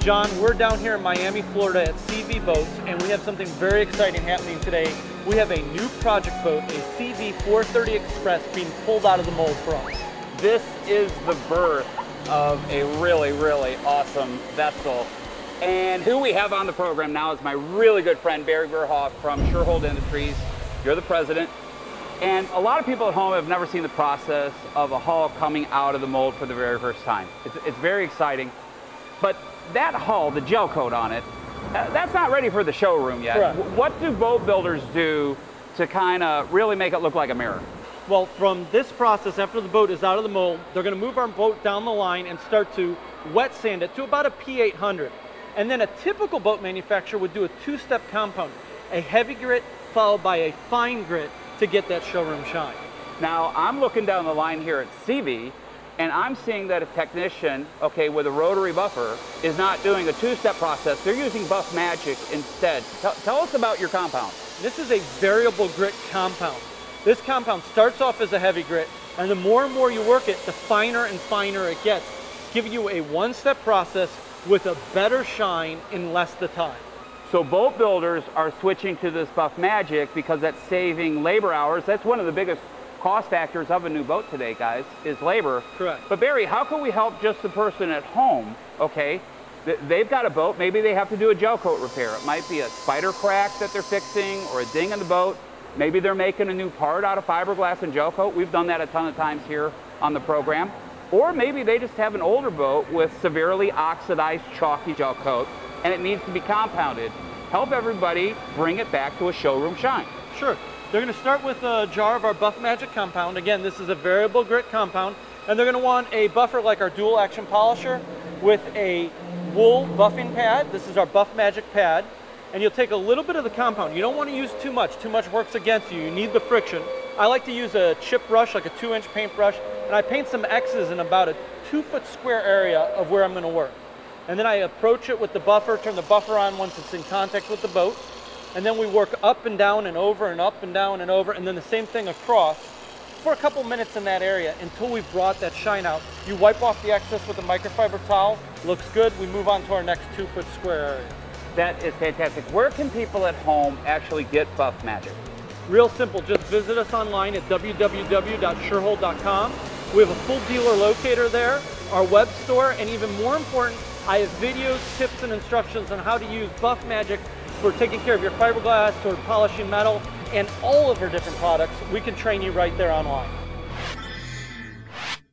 John, we're down here in Miami, Florida at SeaVee Boats, and we have something very exciting happening today. We have a new project boat, a SeaVee 430 Express, being pulled out of the mold for us. This is the birth of a really, really awesome vessel. And who we have on the program now is my really good friend, Barry Verhoff from Surehold Industries. You're the president. And a lot of people at home have never seen the process of a hull coming out of the mold for the very first time. It's very exciting. But that hull, the gel coat on it, that's not ready for the showroom yet. Correct. What do boat builders do to kind of really make it look like a mirror? Well, from this process, after the boat is out of the mold, they're going to move our boat down the line and start to wet sand it to about a P800. And then a typical boat manufacturer would do a two-step compound, a heavy grit followed by a fine grit to get that showroom shine. Now, I'm looking down the line here at SeaVee, and I'm seeing that a technician, okay, with a rotary buffer is not doing a two-step process. They're using Buff Magic instead. Tell us about your compound. This is a variable grit compound. This compound starts off as a heavy grit, and the more and more you work it, the finer and finer it gets, giving you a one-step process with a better shine in less the time. So boat builders are switching to this Buff Magic because that's saving labor hours. That's one of the biggest cost factors of a new boat today, guys, is labor. Correct. But Barry, how can we help just the person at home? Okay, they've got a boat, maybe they have to do a gel coat repair. It might be a spider crack that they're fixing or a ding in the boat. Maybe they're making a new part out of fiberglass and gel coat. We've done that a ton of times here on the program. Or maybe they just have an older boat with severely oxidized chalky gel coat and it needs to be compounded. Help everybody bring it back to a showroom shine. Sure. They're going to start with a jar of our Buff Magic compound. Again, this is a variable grit compound, and they're going to want a buffer like our dual action polisher with a wool buffing pad. This is our Buff Magic pad, and you'll take a little bit of the compound. You don't want to use too much. Too much works against you. You need the friction. I like to use a chip brush, like a 2-inch paintbrush, and I paint some X's in about a 2-foot square area of where I'm going to work. And then I approach it with the buffer, turn the buffer on once it's in contact with the boat, and then we work up and down and over and up and down and over, and then the same thing across for a couple minutes in that area until we've brought that shine out. You wipe off the excess with a microfiber towel, looks good, we move on to our next 2-foot square area. That is fantastic. Where can people at home actually get Buff Magic? Real simple, just visit us online at www.surehold.com. We have a full dealer locator there, our web store, and even more important, I have videos, tips, and instructions on how to use Buff Magic for taking care of your fiberglass or polishing metal and all of our different products. We can train you right there online.